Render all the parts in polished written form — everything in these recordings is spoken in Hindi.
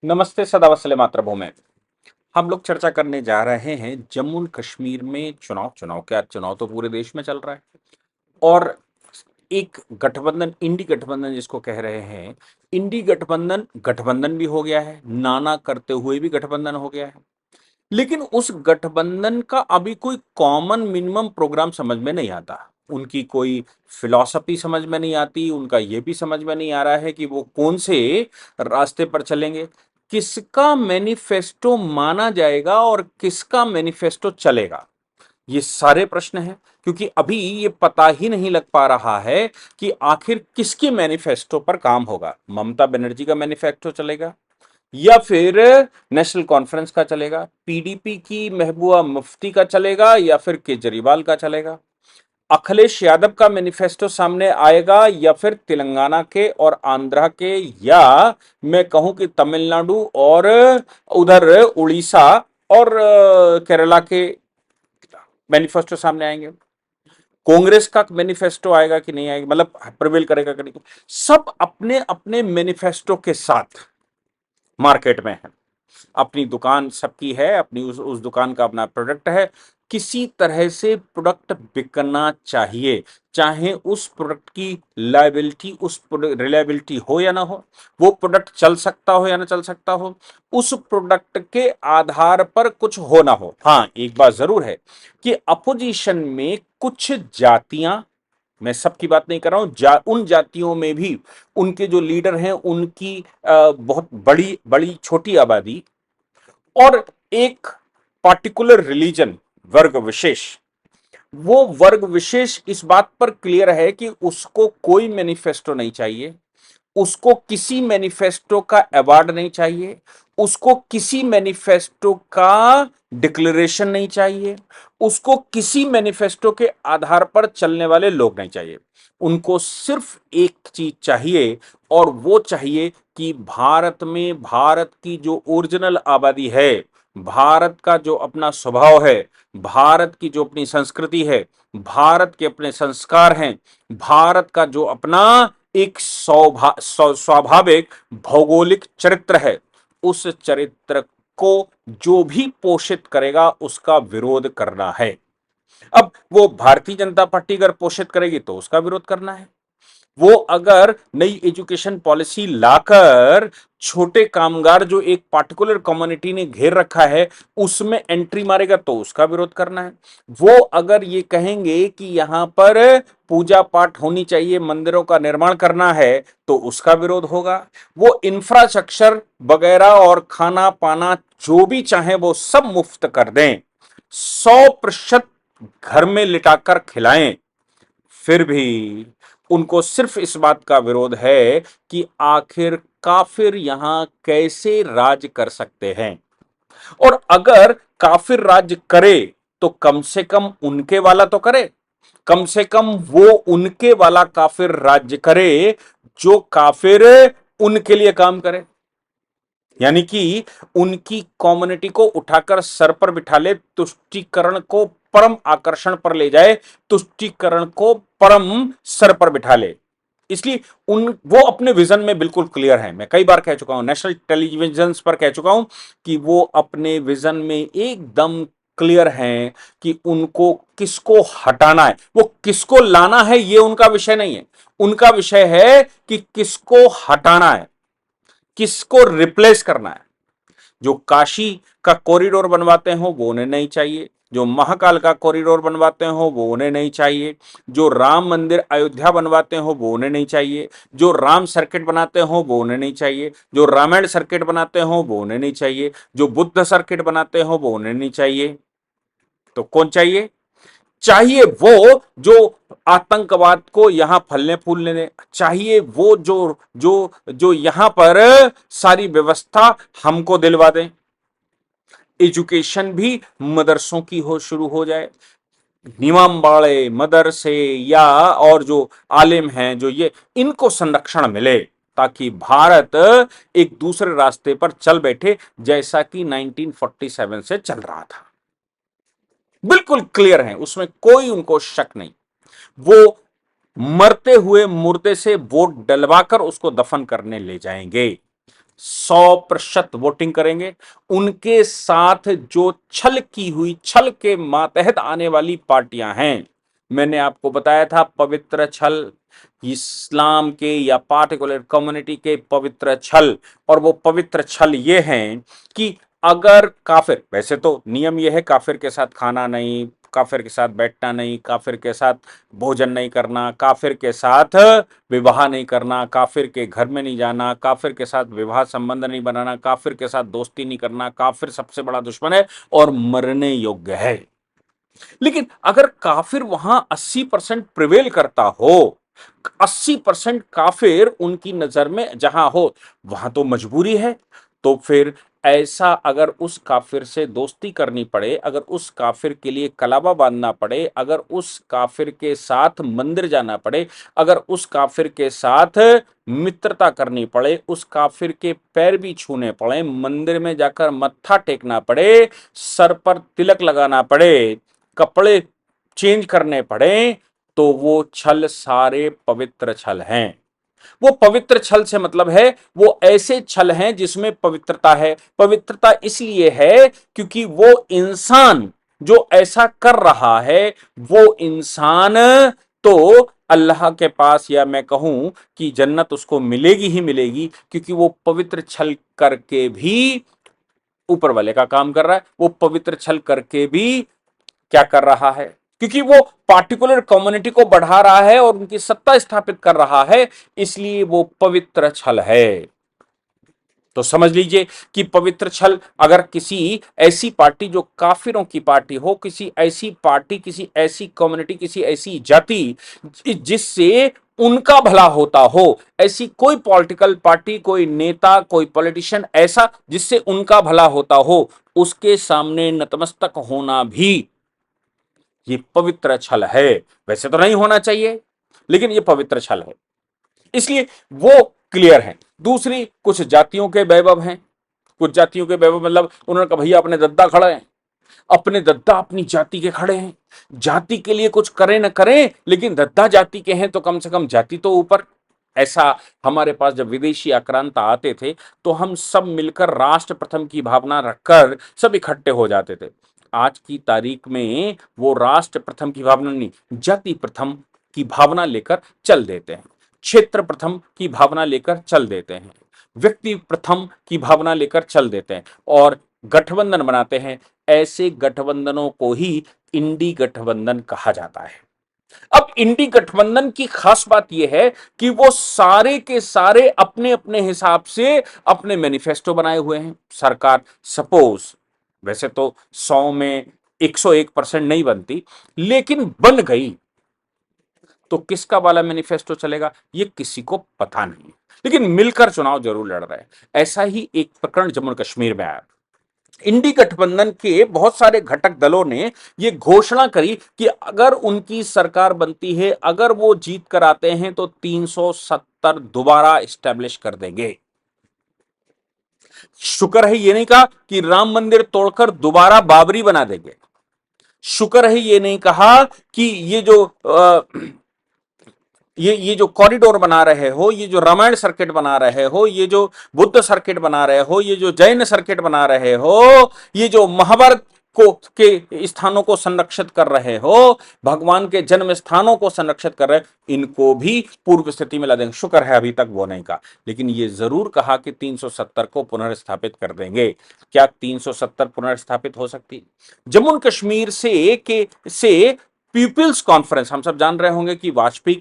नमस्ते सदावत्सले मातृभूमि। हम लोग चर्चा करने जा रहे हैं जम्मू कश्मीर में चुनाव क्या चुनाव तो पूरे देश में चल रहा है। और एक गठबंधन, इंडी गठबंधन जिसको कह रहे हैं, इंडी गठबंधन गठबंधन भी हो गया है, नाना करते हुए भी गठबंधन हो गया है। लेकिन उस गठबंधन का अभी कोई कॉमन मिनिमम प्रोग्राम समझ में नहीं आता। उनकी कोई फिलॉसफी समझ में नहीं आती। उनका ये भी समझ में नहीं आ रहा है कि वो कौन से रास्ते पर चलेंगे, किसका मैनिफेस्टो माना जाएगा और किसका मैनिफेस्टो चलेगा। ये सारे प्रश्न हैं, क्योंकि अभी ये पता ही नहीं लग पा रहा है कि आखिर किसके मैनिफेस्टो पर काम होगा। ममता बनर्जी का मैनिफेस्टो चलेगा या फिर नेशनल कॉन्फ्रेंस का चलेगा, पीडीपी की महबूबा मुफ्ती का चलेगा या फिर केजरीवाल का चलेगा, अखिलेश यादव का मैनिफेस्टो सामने आएगा या फिर तेलंगाना के और आंध्रा के, या मैं कहूं कि तमिलनाडु और उधर उड़ीसा और केरला के मैनिफेस्टो सामने आएंगे। कांग्रेस का मैनिफेस्टो आएगा कि नहीं आएगा, मतलब प्रिवेल करेगा कि नहीं। सब अपने अपने मैनिफेस्टो के साथ मार्केट में है। अपनी दुकान सबकी है, अपनी उस दुकान का अपना प्रोडक्ट है। किसी तरह से प्रोडक्ट बिकना चाहिए, चाहे उस प्रोडक्ट की लायबिलिटी, उस रिलायबिलिटी हो या ना हो, वो प्रोडक्ट चल सकता हो या ना चल सकता हो, उस प्रोडक्ट के आधार पर कुछ हो ना हो। हाँ, एक बात जरूर है कि अपोजिशन में कुछ जातियां, मैं सबकी बात नहीं कर रहा हूं, उन जातियों में भी उनके जो लीडर हैं उनकी बहुत बड़ी बड़ी छोटी आबादी और एक पार्टिकुलर रिलीजन, वर्ग विशेष, वो वर्ग विशेष इस बात पर क्लियर है कि उसको कोई मैनिफेस्टो नहीं चाहिए, उसको किसी मैनिफेस्टो का अवार्ड नहीं चाहिए, उसको किसी मैनिफेस्टो का डिक्लेरेशन नहीं चाहिए, उसको किसी मैनिफेस्टो के आधार पर चलने वाले लोग नहीं चाहिए। उनको सिर्फ एक चीज चाहिए, और वो चाहिए कि भारत में भारत की जो ओरिजिनल आबादी है, भारत का जो अपना स्वभाव है, भारत की जो अपनी संस्कृति है, भारत के अपने संस्कार हैं, भारत का जो अपना एक स्वाभाविक भौगोलिक चरित्र है, उस चरित्र को जो भी पोषित करेगा उसका विरोध करना है। अब वो भारतीय जनता पार्टी अगर पोषित करेगी तो उसका विरोध करना है। वो अगर नई एजुकेशन पॉलिसी लाकर छोटे कामगार जो एक पार्टिकुलर कम्युनिटी ने घेर रखा है उसमें एंट्री मारेगा तो उसका विरोध करना है। वो अगर ये कहेंगे कि यहां पर पूजा पाठ होनी चाहिए, मंदिरों का निर्माण करना है, तो उसका विरोध होगा। वो इंफ्रास्ट्रक्चर वगैरह और खाना पाना जो भी चाहे वो सब मुफ्त कर दें, 100% घर में लिटाकर खिलाएं, फिर भी उनको सिर्फ इस बात का विरोध है कि आखिर काफिर यहां कैसे राज कर सकते हैं। और अगर काफिर राज करे तो कम से कम उनके वाला तो करे, कम से कम वो उनके वाला काफिर राज्य करे जो काफिर उनके लिए काम करे। यानी कि उनकी कम्युनिटी को उठाकर सर पर बिठा ले, तुष्टीकरण को परम आकर्षण पर ले जाए, तुष्टीकरण को परम सर पर बिठा ले। इसलिए उन वो अपने विजन में बिल्कुल क्लियर है। मैं कई बार कह चुका हूं, नेशनल टेलीविजन पर कह चुका हूं कि वो अपने विजन में एकदम क्लियर हैं कि उनको किसको हटाना है, वो किसको लाना है ये उनका विषय नहीं है। उनका विषय है कि किसको हटाना है, किसको रिप्लेस करना है। जो काशी का कॉरिडोर बनवाते हो वो उन्हें नहीं चाहिए, जो महाकाल का कॉरिडोर बनवाते हो वो उन्हें नहीं चाहिए, जो राम मंदिर अयोध्या बनवाते हो वो उन्हें नहीं चाहिए, जो राम सर्किट बनाते हो वो उन्हें नहीं चाहिए, जो रामायण सर्किट बनाते हो वो उन्हें नहीं चाहिए, जो बुद्ध सर्किट बनाते हो वो उन्हें नहीं चाहिए। तो कौन चाहिए? चाहिए वो जो आतंकवाद को यहां फलने फूलने दे, चाहिए वो जो जो जो यहां पर सारी व्यवस्था हमको दिलवा दें। एजुकेशन भी मदरसों की हो शुरू हो जाए, निमामबाड़े मदरसे या और जो आलिम हैं जो ये, इनको संरक्षण मिले, ताकि भारत एक दूसरे रास्ते पर चल बैठे जैसा कि 1947 से चल रहा था। बिल्कुल क्लियर है, उसमें कोई उनको शक नहीं। वो मरते हुए मुर्दे से वोट डलवाकर उसको दफन करने ले जाएंगे। 100% वोटिंग करेंगे। उनके साथ जो छल की हुई, छल के मातहत आने वाली पार्टियां हैं, मैंने आपको बताया था पवित्र छल, इस्लाम के या पार्टिकुलर कम्युनिटी के पवित्र छल। और वो पवित्र छल ये हैं कि अगर काफिर, वैसे तो नियम यह है काफिर के साथ खाना नहीं, काफिर के साथ बैठना नहीं, काफिर के साथ भोजन नहीं करना, काफिर के साथ विवाह नहीं करना, काफिर के घर में नहीं जाना, काफिर के साथ विवाह संबंध नहीं बनाना, काफिर के साथ दोस्ती नहीं करना, काफिर सबसे बड़ा दुश्मन है और मरने योग्य है। लेकिन अगर काफिर वहां 80% प्रिवेल करता हो, 80% काफिर उनकी नजर में जहां हो, वहां तो मजबूरी है। तो फिर ऐसा अगर उस काफिर से दोस्ती करनी पड़े, अगर उस काफिर के लिए कलावा बांधना पड़े, अगर उस काफिर के साथ मंदिर जाना पड़े, अगर उस काफिर के साथ मित्रता करनी पड़े, उस काफिर के पैर भी छूने पड़े, मंदिर में जाकर मत्था टेकना पड़े, सर पर तिलक लगाना पड़े, कपड़े चेंज करने पड़े, तो वो छल सारे पवित्र छल हैं। वो पवित्र छल से मतलब है वो ऐसे छल हैं जिसमें पवित्रता है। पवित्रता इसलिए है क्योंकि वो इंसान जो ऐसा कर रहा है, वो इंसान तो अल्लाह के पास, या मैं कहूं कि जन्नत उसको मिलेगी ही मिलेगी, क्योंकि वो पवित्र छल करके भी ऊपर वाले का काम कर रहा है। वो पवित्र छल करके भी क्या कर रहा है, क्योंकि वो पार्टिकुलर कम्युनिटी को बढ़ा रहा है और उनकी सत्ता स्थापित कर रहा है, इसलिए वो पवित्र छल है। तो समझ लीजिए कि पवित्र छल अगर किसी ऐसी पार्टी जो काफिरों की पार्टी हो, किसी ऐसी पार्टी, किसी ऐसी कम्युनिटी, किसी ऐसी जाति जिससे उनका भला होता हो, ऐसी कोई पॉलिटिकल पार्टी, कोई नेता, कोई पॉलिटिशियन ऐसा जिससे उनका भला होता हो, उसके सामने नतमस्तक होना भी ये पवित्र छल है। वैसे तो नहीं होना चाहिए, लेकिन ये पवित्र छल है, इसलिए वो क्लियर है। दूसरी, कुछ जातियों के वैभव हैं। कुछ जातियों के वैभव मतलब उन्होंने कहा भैया अपने दद्दा खड़े हैं, अपने दद्दा अपनी जाति के खड़े हैं, जाति के लिए कुछ करें न करें, लेकिन दद्दा जाति के हैं तो कम से कम जाति तो ऊपर। ऐसा हमारे पास जब विदेशी आक्रांता आते थे तो हम सब मिलकर राष्ट्र प्रथम की भावना रखकर सब इकट्ठे हो जाते थे। आज की तारीख में वो राष्ट्र प्रथम की भावना नहीं, जाति प्रथम की भावना लेकर चल देते हैं, क्षेत्र प्रथम की भावना लेकर चल देते हैं, व्यक्ति प्रथम की भावना लेकर चल देते हैं और गठबंधन बनाते हैं। ऐसे गठबंधनों को ही इंडी गठबंधन कहा जाता है। अब इंडी गठबंधन की खास बात यह है कि वो सारे के सारे अपने अपने हिसाब से अपने मैनिफेस्टो बनाए हुए हैं। सरकार सपोज वैसे तो 100 में 101% नहीं बनती, लेकिन बन गई तो किसका वाला मैनिफेस्टो चलेगा ये किसी को पता नहीं, लेकिन मिलकर चुनाव जरूर लड़ रहे हैं। ऐसा ही एक प्रकरण जम्मू कश्मीर में आया। इंडी गठबंधन के बहुत सारे घटक दलों ने यह घोषणा करी कि अगर उनकी सरकार बनती है, अगर वो जीत कर आते हैं तो 370 दोबारा स्टैब्लिश कर देंगे। शुक्र है ये नहीं कहा कि राम मंदिर तोड़कर दोबारा बाबरी बना देंगे। शुक्र है ये नहीं कहा कि ये जो कॉरिडोर बना रहे हो, ये जो रामायण सर्किट बना रहे हो, ये जो बुद्ध सर्किट बना रहे हो, ये जो जैन सर्किट बना रहे हो, ये जो महाभारत को के स्थानों को संरक्षित कर रहे हो, भगवान के जन्म स्थानों को संरक्षित कर रहे हो, इनको भी पूर्व स्थिति में ला देंगे। शुक्र है अभी तक वो नहीं कहा, लेकिन ये जरूर कहा कि 370 को पुनर्स्थापित कर देंगे। क्या 370 पुनर्स्थापित हो सकती? जम्मू कश्मीर से पीपल्स कॉन्फ्रेंस, हम सब जान रहे होंगे कि वाजपेयी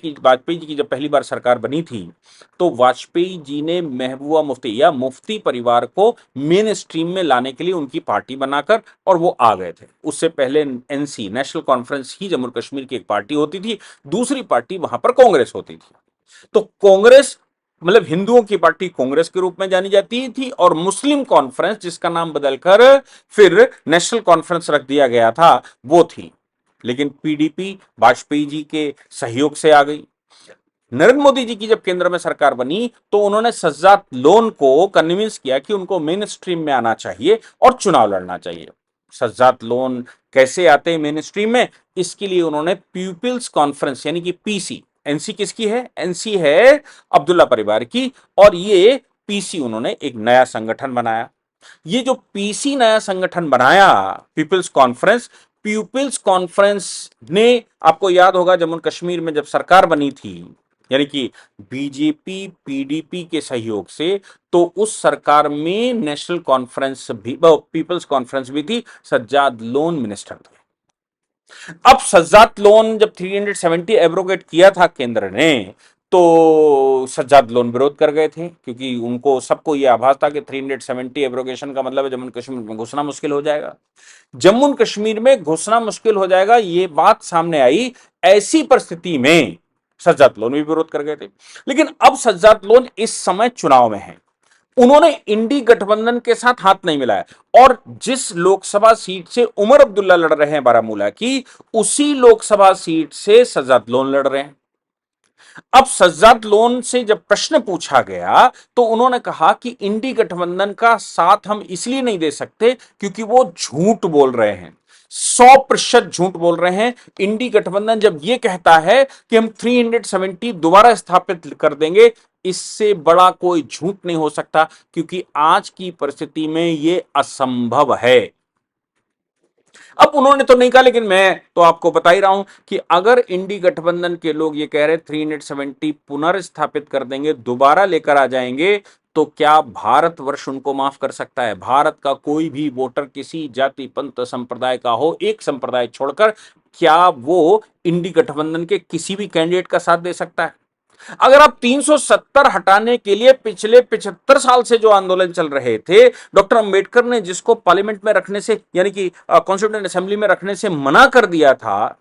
जी की जब पहली बार सरकार बनी थी तो वाजपेयी जी ने महबूबा मुफ्ती या मुफ्ती परिवार को मेन स्ट्रीम में लाने के लिए उनकी पार्टी बनाकर और वो आ गए थे। उससे पहले एनसी नेशनल कॉन्फ्रेंस ही जम्मू कश्मीर की एक पार्टी होती थी, दूसरी पार्टी वहां पर कांग्रेस होती थी। तो कांग्रेस मतलब हिंदुओं की पार्टी कांग्रेस के रूप में जानी जाती थी, और मुस्लिम कॉन्फ्रेंस जिसका नाम बदलकर फिर नेशनल कॉन्फ्रेंस रख दिया गया था वो थी। लेकिन पीडीपी वाजपेयी जी के सहयोग से आ गई। नरेंद्र मोदी जी की जब केंद्र में सरकार बनी तो उन्होंने सज्जाद लोन को कन्विंस किया कि उनको मेन स्ट्रीम में आना चाहिए और चुनाव लड़ना चाहिए। सज्जाद लोन कैसे आते हैं मेन स्ट्रीम में, इसके लिए उन्होंने पीपल्स कॉन्फ्रेंस यानी कि पीसी, एनसी किसकी है? एनसी है अब्दुल्ला परिवार की, और ये पीसी उन्होंने एक नया संगठन बनाया। ये जो पीसी नया संगठन बनाया, पीपल्स कॉन्फ्रेंस ने, आपको याद होगा जम्मू कश्मीर में जब सरकार बनी थी, यानी कि बीजेपी पीडीपी के सहयोग से, तो उस सरकार में नेशनल कॉन्फ्रेंस भी, पीपल्स कॉन्फ्रेंस भी थी। सज्जाद लोन मिनिस्टर थे। अब सज्जाद लोन जब 370 एब्रोगेट किया था केंद्र ने, तो सज्जाद लोन विरोध कर गए थे, क्योंकि उनको सबको यह आभास था कि 370 एब्रोगेशन का मतलब है जम्मू कश्मीर में घुसना मुश्किल हो जाएगा। जम्मू कश्मीर में घुसना मुश्किल हो जाएगा, ये बात सामने आई। ऐसी परिस्थिति में सज्जाद लोन भी विरोध कर गए थे। लेकिन अब सज्जाद लोन इस समय चुनाव में है। उन्होंने इंडी गठबंधन के साथ हाथ नहीं मिलाया, और जिस लोकसभा सीट से उमर अब्दुल्ला लड़ रहे हैं बारामूला की, उसी लोकसभा सीट से सज्जाद लोन लड़ रहे हैं। अब सज्जाद लोन से जब प्रश्न पूछा गया, तो उन्होंने कहा कि इंडी गठबंधन का साथ हम इसलिए नहीं दे सकते क्योंकि वो झूठ बोल रहे हैं, 100% झूठ बोल रहे हैं। इंडी गठबंधन जब ये कहता है कि हम 370 दोबारा स्थापित कर देंगे, इससे बड़ा कोई झूठ नहीं हो सकता, क्योंकि आज की परिस्थिति में यह असंभव है। अब उन्होंने तो नहीं कहा, लेकिन मैं तो आपको बता ही रहा हूं कि अगर इंडी गठबंधन के लोग ये कह रहे 370 पुनर्स्थापित कर देंगे, दोबारा लेकर आ जाएंगे, तो क्या भारतवर्ष उनको माफ कर सकता है? भारत का कोई भी वोटर किसी जाति पंथ संप्रदाय का हो, एक संप्रदाय छोड़कर, क्या वो इंडी गठबंधन के किसी भी कैंडिडेट का साथ दे सकता है? अगर आप 370 हटाने के लिए पिछले 75 साल से जो आंदोलन चल रहे थे, डॉक्टर अंबेडकर ने जिसको पार्लियामेंट में रखने से, यानी कि कॉन्स्टिट्यूएंट असेंबली में रखने से मना कर दिया था,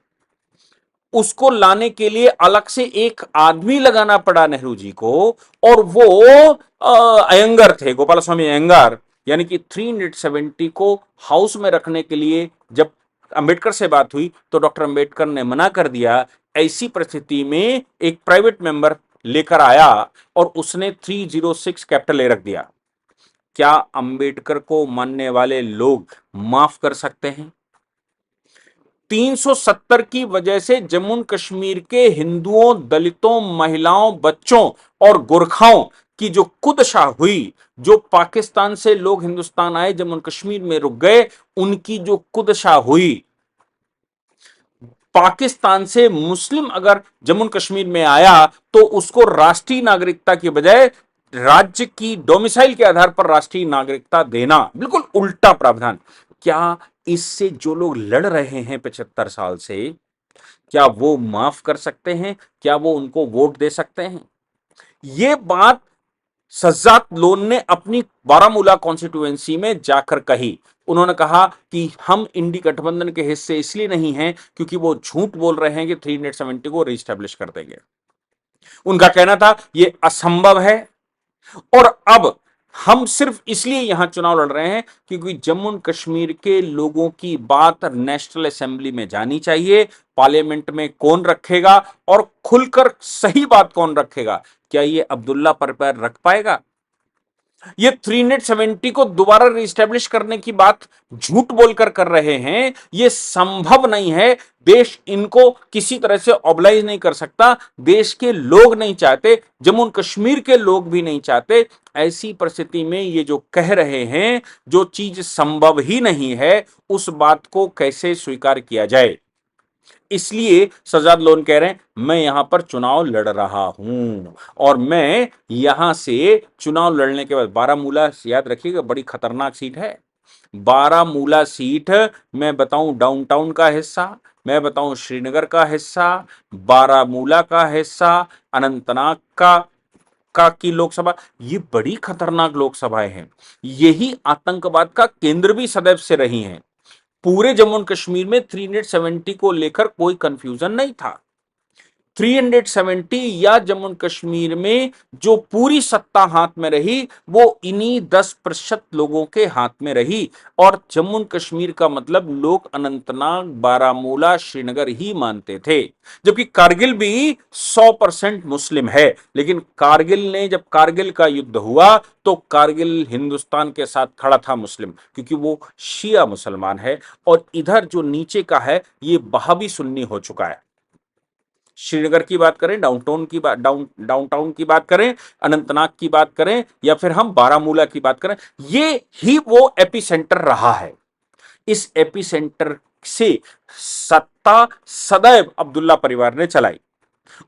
उसको लाने के लिए अलग से एक आदमी लगाना पड़ा नेहरू जी को, और वो अयंगर थे, गोपाल स्वामी अयंगार। यानी कि 370 को हाउस में रखने के लिए जब अंबेडकर से बात हुई, तो डॉक्टर अंबेडकर ने मना कर दिया। ऐसी परिस्थिति में एक प्राइवेट मेंबर लेकर आया और उसने 306 कैपिटल ए रख दिया। क्या अंबेडकर को मानने वाले लोग माफ कर सकते हैं? 370 की वजह से जम्मू कश्मीर के हिंदुओं, दलितों, महिलाओं, बच्चों और गोरखाओं की जो कुदशा हुई, जो पाकिस्तान से लोग हिंदुस्तान आए, जम्मू कश्मीर में रुक गए, उनकी जो कुदशा हुई, पाकिस्तान से मुस्लिम अगर जम्मू कश्मीर में आया तो उसको राष्ट्रीय नागरिकता की बजाय राज्य की डोमिसाइल के आधार पर राष्ट्रीय नागरिकता देना, बिल्कुल उल्टा प्रावधान। क्या इससे जो लोग लड़ रहे हैं 75 साल से, क्या वो माफ कर सकते हैं? क्या वो उनको वोट दे सकते हैं? ये बात सज्जाद लोन ने अपनी बारामूला कॉन्स्टिट्यूएंसी में जाकर कही। उन्होंने कहा कि हम इंडी गठबंधन के हिस्से इसलिए नहीं हैं क्योंकि वो झूठ बोल रहे हैं कि 370 को रीस्टैब्लिश कर देंगे। उनका कहना था ये असंभव है, और अब हम सिर्फ इसलिए यहां चुनाव लड़ रहे हैं क्योंकि जम्मू कश्मीर के लोगों की बात नेशनल असेंबली में जानी चाहिए। पार्लियामेंट में कौन रखेगा और खुलकर सही बात कौन रखेगा? क्या ये अब्दुल्ला पर पैर रख पाएगा? ये 370 को दोबारा रिस्टैब्लिश करने की बात झूठ बोलकर कर रहे हैं, ये संभव नहीं है। देश इनको किसी तरह से ऑब्लाइज नहीं कर सकता, देश के लोग नहीं चाहते, जम्मू कश्मीर के लोग भी नहीं चाहते। ऐसी परिस्थिति में ये जो कह रहे हैं, जो चीज संभव ही नहीं है, उस बात को कैसे स्वीकार किया जाए? इसलिए सज्जाद लोन कह रहे हैं मैं यहां पर चुनाव लड़ रहा हूं, और मैं यहां से चुनाव लड़ने के बाद, बारामूला याद रखिएगा बड़ी खतरनाक सीट है। बारामूला सीट, मैं बताऊं डाउनटाउन का हिस्सा, मैं बताऊं श्रीनगर का हिस्सा, बारामूला का हिस्सा, अनंतनाग का की लोकसभा, ये बड़ी खतरनाक लोकसभाएं हैं। यही आतंकवाद का केंद्र भी सदैव से रही हैं। पूरे जम्मू कश्मीर में 370 को लेकर कोई कंफ्यूजन नहीं था। 370 या जम्मू कश्मीर में जो पूरी सत्ता हाथ में रही, वो इन्हीं 10% लोगों के हाथ में रही। और जम्मू कश्मीर का मतलब लोग अनंतनाग, बारामूला, श्रीनगर ही मानते थे, जबकि कारगिल भी 100% मुस्लिम है। लेकिन कारगिल ने, जब कारगिल का युद्ध हुआ, तो कारगिल हिंदुस्तान के साथ खड़ा था मुस्लिम, क्योंकि वो शिया मुसलमान है, और इधर जो नीचे का है ये बहावी सुन्नी हो चुका है। श्रीनगर की बात करें, डाउनटाउन की बात करें, अनंतनाग की बात करें, या फिर हम बारामूला की बात करें, ये ही वो एपिसेंटर रहा है। इस एपिसेंटर से सत्ता सदैव अब्दुल्ला परिवार ने चलाई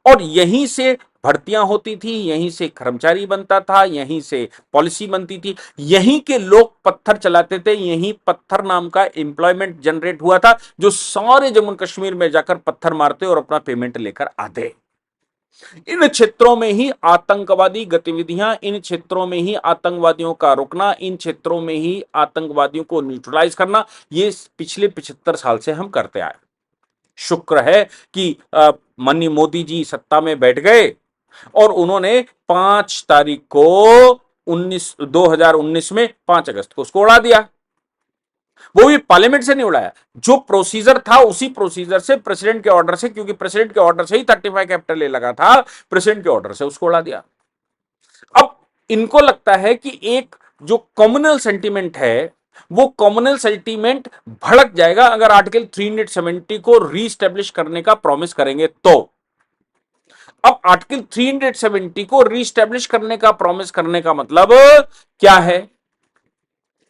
और यहीं से भर्तियां होती थी, यहीं से कर्मचारी बनता था, यहीं से पॉलिसी बनती थी, यहीं के लोग पत्थर चलाते थे, यहीं पत्थर नाम का एम्प्लॉयमेंट जनरेट हुआ था, जो सारे जम्मू कश्मीर में जाकर पत्थर मारते और अपना पेमेंट लेकर आते। इन क्षेत्रों में ही आतंकवादी गतिविधियां, इन क्षेत्रों में ही आतंकवादियों का रुकना, इन क्षेत्रों में ही आतंकवादियों को न्यूट्रलाइज करना, ये पिछले 75 साल से हम करते आए। शुक्र है कि माननीय मोदी जी सत्ता में बैठ गए और उन्होंने 5 तारीख को 2019 में 5 अगस्त को उसको उड़ा दिया। वो भी पार्लियामेंट से नहीं उड़ाया, जो प्रोसीजर था उसी प्रोसीजर से, प्रेसिडेंट के ऑर्डर से, क्योंकि प्रेसिडेंट के ऑर्डर से ही 35 कैपिटल ले लगा था, प्रेसिडेंट के ऑर्डर से उसको उड़ा दिया। अब इनको लगता है कि एक जो कम्युनल सेंटीमेंट है, वो कम्युनल सेंटीमेंट भड़क जाएगा अगर आर्टिकल 370 को रीस्टेब्लिश करने का प्रॉमिस करेंगे तो। अब आर्टिकल 370 को रीस्टेब्लिश करने का प्रॉमिस करने का मतलब क्या है?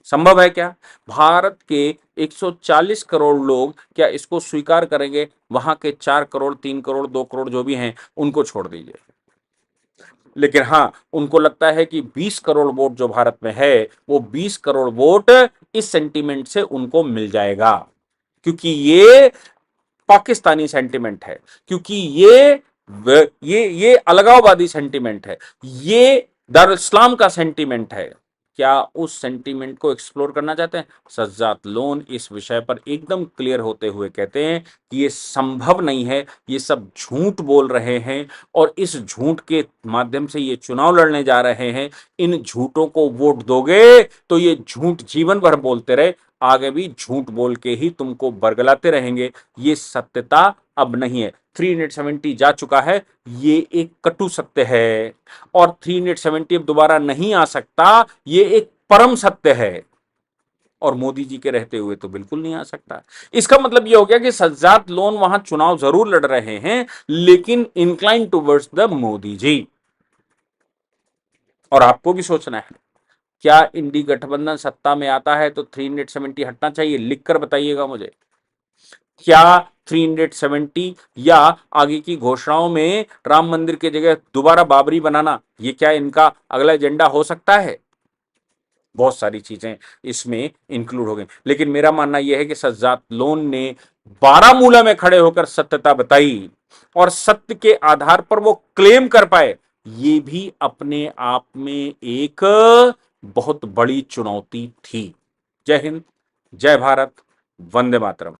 संभव है क्या? भारत के 140 करोड़ लोग क्या इसको स्वीकार करेंगे? वहां के 4 करोड़, 3 करोड़, 2 करोड़ जो भी हैं, उनको छोड़ दीजिए। लेकिन हां, उनको लगता है कि 20 करोड़ वोट जो भारत में है, वो 20 करोड़ वोट इस सेंटीमेंट से उनको मिल जाएगा, क्योंकि ये पाकिस्तानी सेंटीमेंट है, क्योंकि ये अलगाववादी सेंटीमेंट है, ये दारुल इस्लाम का सेंटीमेंट है। क्या उस सेंटीमेंट को एक्सप्लोर करना चाहते हैं? सज्जाद लोन इस विषय पर एकदम क्लियर होते हुए कहते हैं कि ये संभव नहीं है, ये सब झूठ बोल रहे हैं और इस झूठ के माध्यम से ये चुनाव लड़ने जा रहे हैं। इन झूठों को वोट दोगे तो ये झूठ जीवन भर बोलते रहे, आगे भी झूठ बोल के ही तुमको बरगलाते रहेंगे। ये सत्यता अब नहीं है। 370 जा चुका है, ये एक कटु सत्य है और 370 अब दोबारा नहीं आ सकता, ये एक परम सत्य है और मोदी जी के रहते हुए तो बिल्कुल नहीं आ सकता। इसका मतलब यह हो गया कि सज्जाद लोन वहां चुनाव जरूर लड़ रहे हैं, लेकिन incline towards the Modi ji. और आपको भी सोचना है, क्या इंडी गठबंधन सत्ता में आता है तो 370 हटना चाहिए? लिखकर बताइएगा मुझे। क्या 370 या आगे की घोषणाओं में राम मंदिर की जगह दोबारा बाबरी बनाना, ये क्या इनका अगला एजेंडा हो सकता है? बहुत सारी चीजें इसमें इंक्लूड हो गई, लेकिन मेरा मानना यह है कि सज्जाद लोन ने बारामूला में खड़े होकर सत्यता बताई और सत्य के आधार पर वो क्लेम कर पाए, ये भी अपने आप में एक बहुत बड़ी चुनौती थी। जय हिंद, जय भारत, वंदे मातरम।